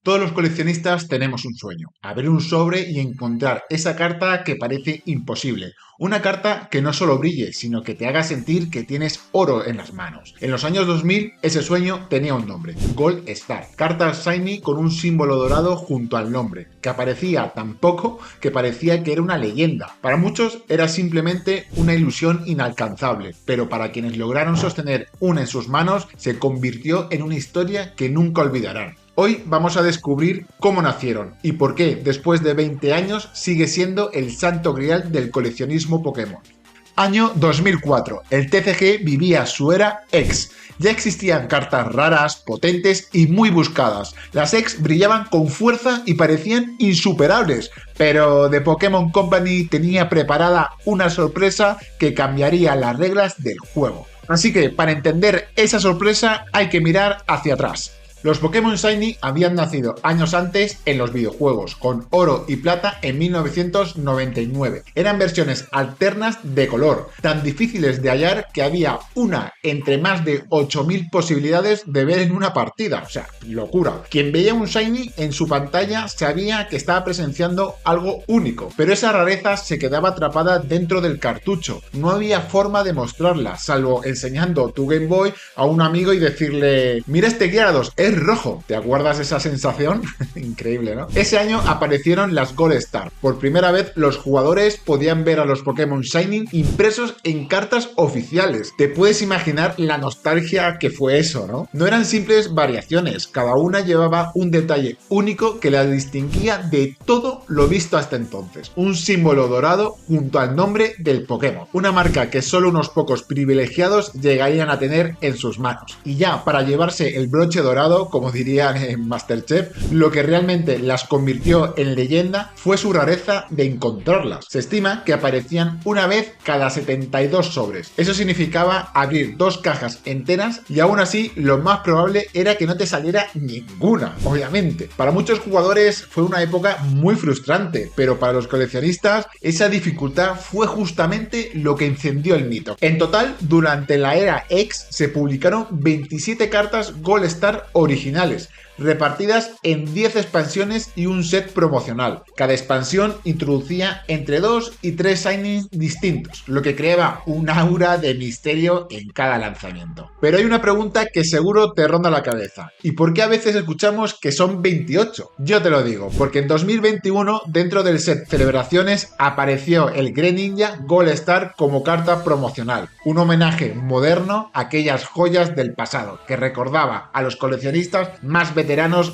Todos los coleccionistas tenemos un sueño, abrir un sobre y encontrar esa carta que parece imposible. Una carta que no solo brille, sino que te haga sentir que tienes oro en las manos. En los años 2000, ese sueño tenía un nombre, Gold Star. Carta shiny con un símbolo dorado junto al nombre, que aparecía tan poco que parecía que era una leyenda. Para muchos era simplemente una ilusión inalcanzable, pero para quienes lograron sostener una en sus manos, se convirtió en una historia que nunca olvidarán. Hoy vamos a descubrir cómo nacieron y por qué, después de 20 años, sigue siendo el santo grial del coleccionismo Pokémon. Año 2004. El TCG vivía su era X. Ya existían cartas raras, potentes y muy buscadas. Las X brillaban con fuerza y parecían insuperables, pero The Pokémon Company tenía preparada una sorpresa que cambiaría las reglas del juego. Así que, para entender esa sorpresa, hay que mirar hacia atrás. Los Pokémon Shiny habían nacido años antes en los videojuegos, con oro y plata en 1999. Eran versiones alternas de color, tan difíciles de hallar que había una entre más de 8000 posibilidades de ver en una partida. O sea, locura. Quien veía un Shiny en su pantalla sabía que estaba presenciando algo único, pero esa rareza se quedaba atrapada dentro del cartucho. No había forma de mostrarla, salvo enseñando tu Game Boy a un amigo y decirle: mira este Gyarados, es rojo. ¿Te acuerdas de esa sensación? Increíble, ¿no? Ese año aparecieron las Gold Star. Por primera vez los jugadores podían ver a los Pokémon Shining impresos en cartas oficiales. Te puedes imaginar la nostalgia que fue eso, ¿no? No eran simples variaciones, cada una llevaba un detalle único que la distinguía de todo lo visto hasta entonces. Un símbolo dorado junto al nombre del Pokémon. Una marca que solo unos pocos privilegiados llegarían a tener en sus manos. Y ya para llevarse el broche dorado, como dirían en MasterChef, lo que realmente las convirtió en leyenda fue su rareza de encontrarlas. Se estima que aparecían una vez cada 72 sobres. Eso significaba abrir 2 cajas enteras y aún así lo más probable era que no te saliera ninguna, obviamente. Para muchos jugadores fue una época muy frustrante, pero para los coleccionistas esa dificultad fue justamente lo que encendió el mito. En total, durante la era X se publicaron 27 cartas Gold Star originales, repartidas en 10 expansiones y un set promocional. Cada expansión introducía entre 2 y 3 signings distintos, lo que creaba un aura de misterio en cada lanzamiento. Pero hay una pregunta que seguro te ronda la cabeza: ¿y por qué a veces escuchamos que son 28? Yo te lo digo, porque en 2021, dentro del set Celebraciones, apareció el Greninja Gold Star como carta promocional, un homenaje moderno a aquellas joyas del pasado, que recordaba a los coleccionistas más veteranos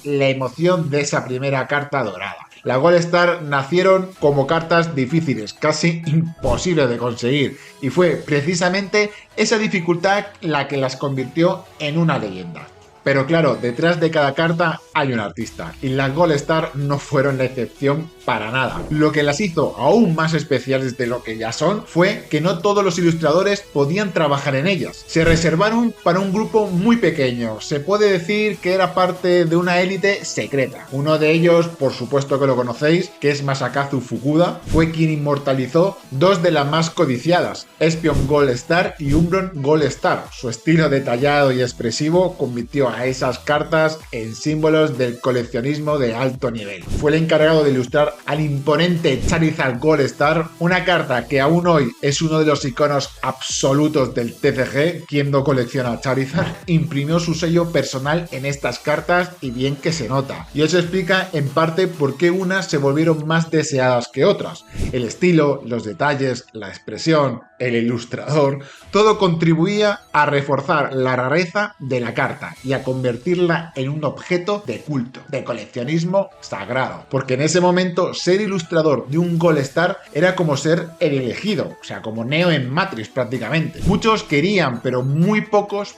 la emoción de esa primera carta dorada. Las Gold Star nacieron como cartas difíciles, casi imposibles de conseguir, y fue precisamente esa dificultad la que las convirtió en una leyenda. Pero claro, detrás de cada carta hay un artista, y las Gold Star no fueron la excepción para nada. Lo que las hizo aún más especiales de lo que ya son fue que no todos los ilustradores podían trabajar en ellas. Se reservaron para un grupo muy pequeño, se puede decir que era parte de una élite secreta. Uno de ellos, por supuesto que lo conocéis, que es Masakazu Fukuda, fue quien inmortalizó 2 de las más codiciadas, Espion Gold Star y Umbron Gold Star. Su estilo detallado y expresivo convirtió a esas cartas en símbolos del coleccionismo de alto nivel. Fue el encargado de ilustrar al imponente Charizard Gold Star, una carta que aún hoy es uno de los iconos absolutos del TCG. Quien no colecciona Charizard, imprimió su sello personal en estas cartas y bien que se nota. Y eso explica en parte por qué unas se volvieron más deseadas que otras. El estilo, los detalles, la expresión, el ilustrador, todo contribuía a reforzar la rareza de la carta y a convertirla en un objeto de culto, de coleccionismo sagrado. Porque en ese momento ser ilustrador de un Gold Star era como ser el elegido, o sea, como Neo en Matrix prácticamente. Muchos querían, pero muy pocos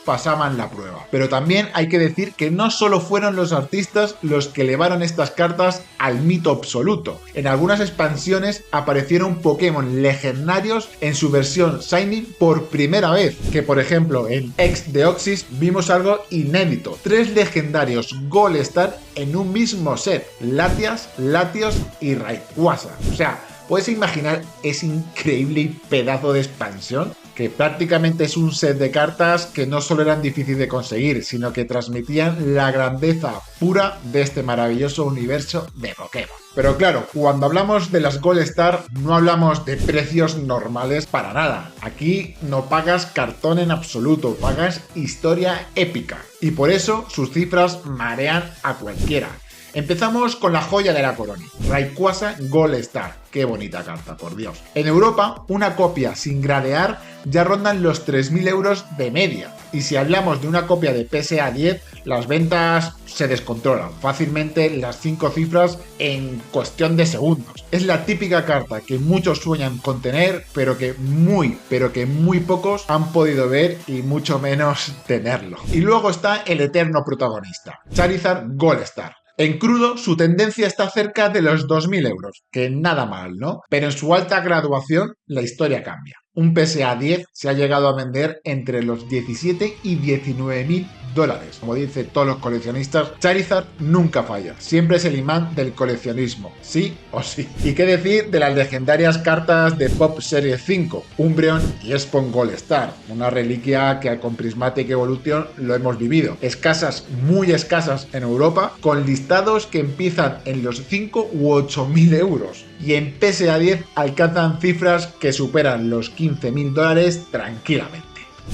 pasaban la prueba. Pero también hay que decir que no solo fueron los artistas los que elevaron estas cartas al mito absoluto. En algunas expansiones aparecieron Pokémon legendarios en su versión Shiny por primera vez, que por ejemplo en X Deoxys vimos algo inédito: 3 legendarios Gold Star en un mismo set, Latias, Latios y Rayquaza. O sea, ¿puedes imaginar ese increíble pedazo de expansión? que prácticamente es un set de cartas que no solo eran difíciles de conseguir, sino que transmitían la grandeza pura de este maravilloso universo de Pokémon. Pero claro, cuando hablamos de las Gold Star no hablamos de precios normales para nada. Aquí no pagas cartón en absoluto, pagas historia épica. Y por eso sus cifras marean a cualquiera. Empezamos con la joya de la corona, Rayquaza Gold Star. Qué bonita carta, por Dios. En Europa, una copia sin gradear ya rondan los 3.000 euros de media. Y si hablamos de una copia de PSA 10, las ventas se descontrolan. Fácilmente las 5 cifras en cuestión de segundos. Es la típica carta que muchos sueñan con tener, pero que muy pocos han podido ver y mucho menos tenerlo. Y luego está el eterno protagonista, Charizard Gold Star. En crudo, su tendencia está cerca de los 2.000 euros, que nada mal, ¿no? Pero en su alta graduación, la historia cambia. Un PSA 10 se ha llegado a vender entre los 17 y 19.000 dólares. Como dicen todos los coleccionistas, Charizard nunca falla. Siempre es el imán del coleccionismo, sí o sí. ¿Y qué decir de las legendarias cartas de Pop Series 5, Umbreon y Spawn Gold Star? Una reliquia que con Prismatic Evolution lo hemos vivido. Escasas, muy escasas en Europa, con listados que empiezan en los 5 u 8.000 euros. Y en PSA 10 alcanzan cifras que superan los 15.000 dólares tranquilamente.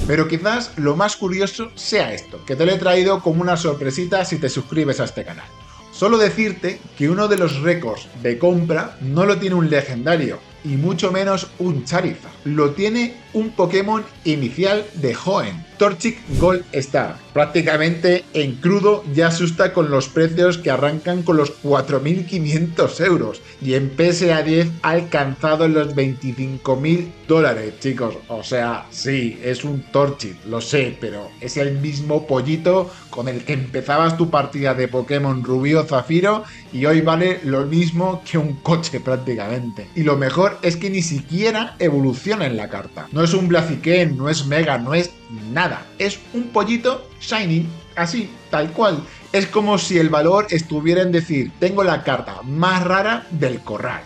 Pero quizás lo más curioso sea esto, que te lo he traído como una sorpresita si te suscribes a este canal. Solo decirte que uno de los récords de compra no lo tiene un legendario, y mucho menos un Charizard. Lo tiene un Pokémon inicial de Hoenn, Torchic Gold Star. Prácticamente en crudo ya asusta con los precios que arrancan con los 4.500 euros y en PSA 10 ha alcanzado los 25.000 dólares, chicos. O sea, sí, es un Torchic, lo sé, pero es el mismo pollito con el que empezabas tu partida de Pokémon Rubí o Zafiro y hoy vale lo mismo que un coche prácticamente. Y lo mejor es que ni siquiera evoluciona en la carta. No es un Blaziken, no es Mega, no es nada. Es un pollito Shiny, así, tal cual. Es como si el valor estuviera en decir, tengo la carta más rara del corral.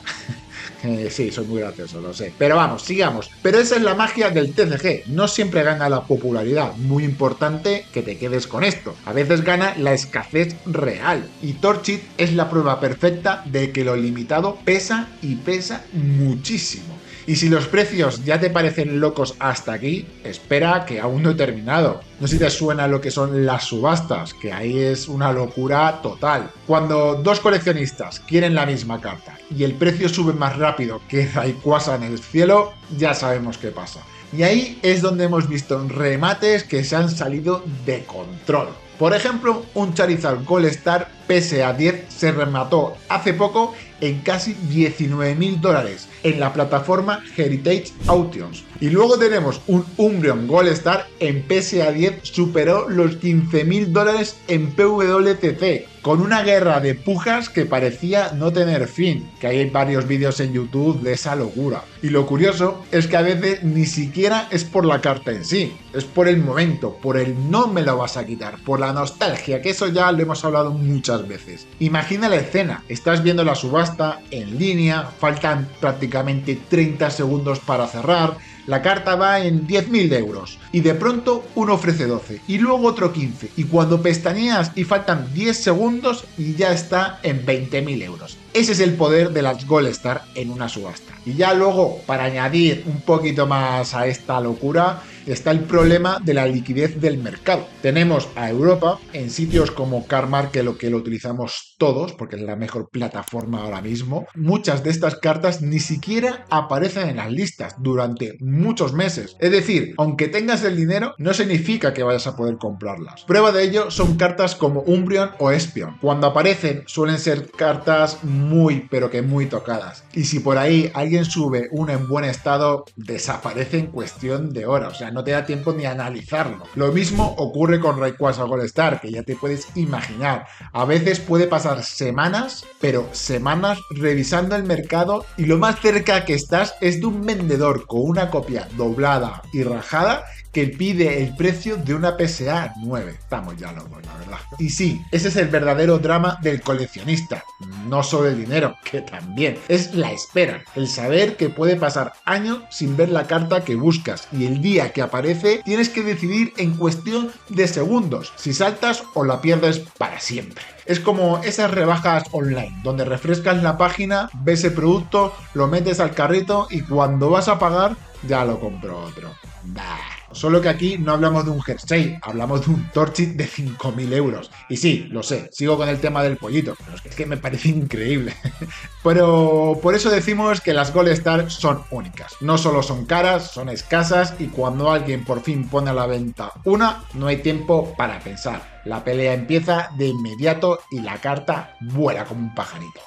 Sí, soy muy gracioso, lo sé. Pero vamos, sigamos. Pero esa es la magia del TCG. No siempre gana la popularidad. Muy importante que te quedes con esto. A veces gana la escasez real. Y Torchic es la prueba perfecta de que lo limitado pesa y pesa muchísimo. Y si los precios ya te parecen locos hasta aquí, espera que aún no he terminado. No sé si te suena lo que son las subastas, que ahí es una locura total. Cuando dos coleccionistas quieren la misma carta y el precio sube más rápido que Rayquaza en el cielo, ya sabemos qué pasa. Y ahí es donde hemos visto remates que se han salido de control. Por ejemplo, un Charizard Gold Star PSA 10 se remató hace poco en casi 19.000 dólares en la plataforma Heritage Auctions. Y luego tenemos un Umbreon Gold Star en PSA 10 superó los 15.000 dólares en PWCC, con una guerra de pujas que parecía no tener fin, que hay varios vídeos en YouTube de esa locura. Y lo curioso es que a veces ni siquiera es por la carta en sí, es por el momento, por el no me lo vas a quitar, por la nostalgia, que eso ya lo hemos hablado muchas veces. Imagina la escena, estás viendo la subasta en línea, faltan prácticamente 30 segundos para cerrar, la carta va en 10.000 euros y de pronto uno ofrece 12 y luego otro 15 y cuando pestañeas y faltan 10 segundos y ya está en 20.000 euros. Ese es el poder de las Gold Star en una subasta. Y ya luego, para añadir un poquito más a esta locura, está el problema de la liquidez del mercado. Tenemos a Europa en sitios como Cardmark, que lo utilizamos todos, porque es la mejor plataforma ahora mismo. Muchas de estas cartas ni siquiera aparecen en las listas durante muchos meses. Es decir, aunque tengas el dinero, no significa que vayas a poder comprarlas. Prueba de ello son cartas como Umbreon o Espeon. Cuando aparecen suelen ser cartas muy, pero que muy tocadas. Y si por ahí alguien sube una en buen estado, desaparece en cuestión de horas. O sea, no te da tiempo ni a analizarlo. Lo mismo ocurre con Rayquaza Gold Star, que ya te puedes imaginar. A veces puede pasar semanas, pero semanas revisando el mercado y lo más cerca que estás es de un vendedor con una copia doblada y rajada que pide el precio de una PSA 9. Estamos ya locos, la verdad. Y sí, ese es el verdadero drama del coleccionista. No solo el dinero, que también. Es la espera, el saber que puede pasar años sin ver la carta que buscas y el día que aparece tienes que decidir en cuestión de segundos si saltas o la pierdes para siempre. Es como esas rebajas online, donde refrescas la página, ves el producto, lo metes al carrito y cuando vas a pagar ya lo compró otro. Bah. Solo que aquí no hablamos de un jersey, hablamos de un Torchic de 5.000 euros. Y sí, lo sé, sigo con el tema del pollito, pero es que me parece increíble. Pero por eso decimos que las Gold Star son únicas. No solo son caras, son escasas y cuando alguien por fin pone a la venta una, no hay tiempo para pensar. La pelea empieza de inmediato y la carta vuela como un pajarito.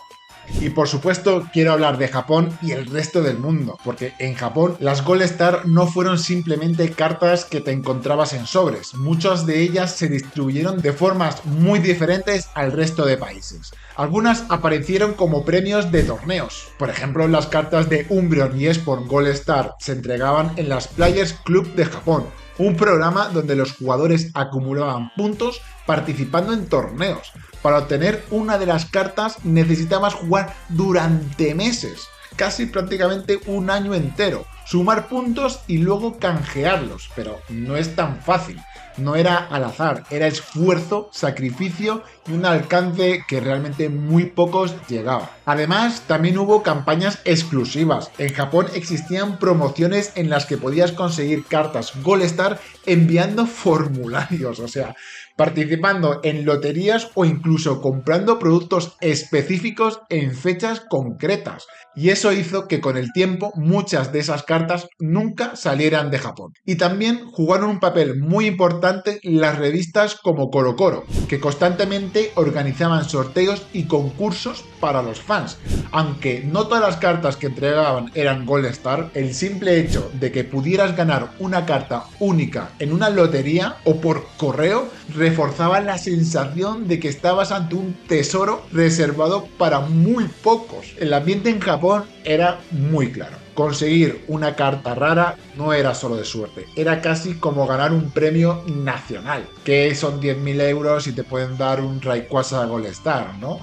Y por supuesto quiero hablar de Japón y el resto del mundo, porque en Japón las Gold Star no fueron simplemente cartas que te encontrabas en sobres, muchas de ellas se distribuyeron de formas muy diferentes al resto de países. Algunas aparecieron como premios de torneos, por ejemplo las cartas de Umbreon y Espon Gold Star se entregaban en las Players Club de Japón, un programa donde los jugadores acumulaban puntos participando en torneos. Para obtener una de las cartas necesitabas jugar durante meses, casi prácticamente un año entero, sumar puntos y luego canjearlos, pero no es tan fácil. No era al azar, era esfuerzo, sacrificio y un alcance que realmente muy pocos llegaban. Además, también hubo campañas exclusivas. En Japón existían promociones en las que podías conseguir cartas Gold Star enviando formularios, o sea, participando en loterías o incluso comprando productos específicos en fechas concretas. Y eso hizo que con el tiempo muchas de esas cartas nunca salieran de Japón. Y también jugaron un papel muy importante las revistas como CoroCoro, que constantemente organizaban sorteos y concursos para los fans. Aunque no todas las cartas que entregaban eran Gold Star, el simple hecho de que pudieras ganar una carta única en una lotería o por correo reforzaba la sensación de que estabas ante un tesoro reservado para muy pocos. El ambiente en Japón era muy claro. Conseguir una carta rara no era solo de suerte, era casi como ganar un premio nacional, que son 10.000 euros y te pueden dar un Rayquaza Gold Star, ¿no?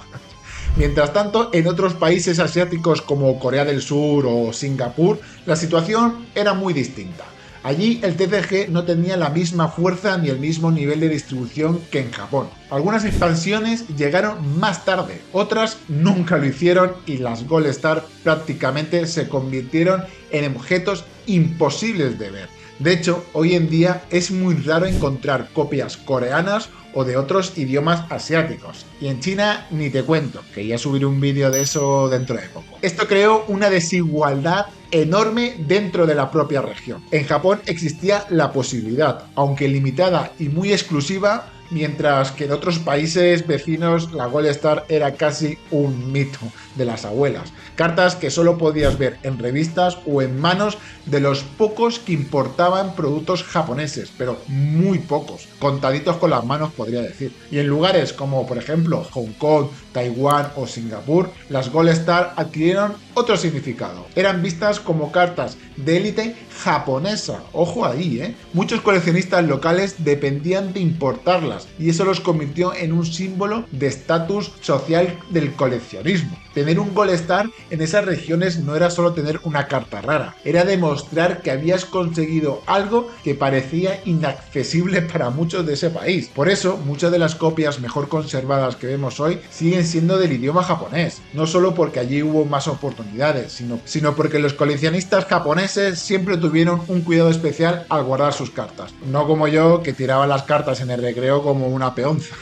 Mientras tanto, en otros países asiáticos como Corea del Sur o Singapur, la situación era muy distinta. Allí el TCG no tenía la misma fuerza ni el mismo nivel de distribución que en Japón. Algunas expansiones llegaron más tarde, otras nunca lo hicieron y las Gold Star prácticamente se convirtieron en objetos imposibles de ver. De hecho, hoy en día es muy raro encontrar copias coreanas o de otros idiomas asiáticos. Y en China ni te cuento, que ya subiré un vídeo de eso dentro de poco. Esto creó una desigualdad enorme dentro de la propia región. En Japón existía la posibilidad, aunque limitada y muy exclusiva, mientras que en otros países vecinos la Gold Star era casi un mito de las abuelas. Cartas que solo podías ver en revistas o en manos de los pocos que importaban productos japoneses, pero muy pocos, contaditos con las manos podría decir. Y en lugares como por ejemplo Hong Kong, Taiwán o Singapur, las Gold Star adquirieron otro significado. Eran vistas como cartas de élite japonesa. Ojo ahí, ¿eh? Muchos coleccionistas locales dependían de importarlas y eso los convirtió en un símbolo de estatus social del coleccionismo. Tener un Gold Star en esas regiones no era solo tener una carta rara, era demostrar que habías conseguido algo que parecía inaccesible para muchos de ese país. Por eso, muchas de las copias mejor conservadas que vemos hoy siguen siendo del idioma japonés, no solo porque allí hubo más oportunidades, sino porque los coleccionistas japoneses siempre tuvieron un cuidado especial al guardar sus cartas, no como yo que tiraba las cartas en el recreo como una peonza.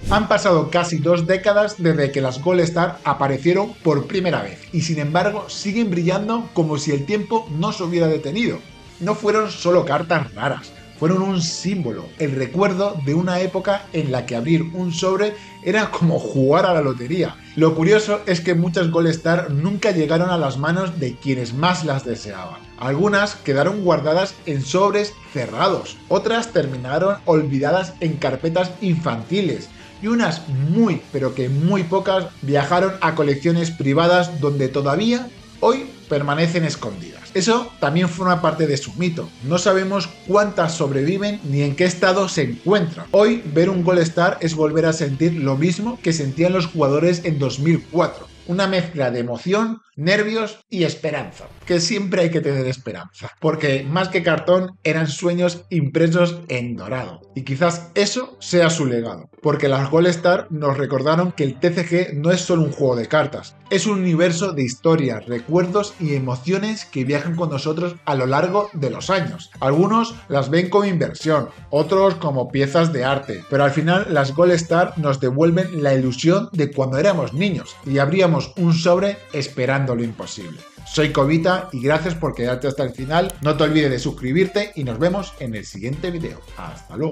Han pasado casi 2 décadas desde que las Gold Star aparecieron por primera vez y sin embargo siguen brillando como si el tiempo no se hubiera detenido. No fueron solo cartas raras, fueron un símbolo, el recuerdo de una época en la que abrir un sobre era como jugar a la lotería. Lo curioso es que muchas Gold Star nunca llegaron a las manos de quienes más las deseaban. Algunas quedaron guardadas en sobres cerrados, otras terminaron olvidadas en carpetas infantiles y unas muy, pero que muy pocas viajaron a colecciones privadas donde todavía hoy permanecen escondidas. Eso también forma parte de su mito. No sabemos cuántas sobreviven ni en qué estado se encuentran. Hoy, ver un All-Star es volver a sentir lo mismo que sentían los jugadores en 2004. Una mezcla de emoción, nervios y esperanza. Que siempre hay que tener esperanza. Porque más que cartón, eran sueños impresos en dorado. Y quizás eso sea su legado. Porque las All-Star nos recordaron que el TCG no es solo un juego de cartas. Es un universo de historias, recuerdos y emociones que viajan con nosotros a lo largo de los años. Algunos las ven como inversión, otros como piezas de arte. Pero al final las All-Star nos devuelven la ilusión de cuando éramos niños y abríamos un sobre esperando lo imposible. Soy Cobita y gracias por quedarte hasta el final. No te olvides de suscribirte y nos vemos en el siguiente video. Hasta luego.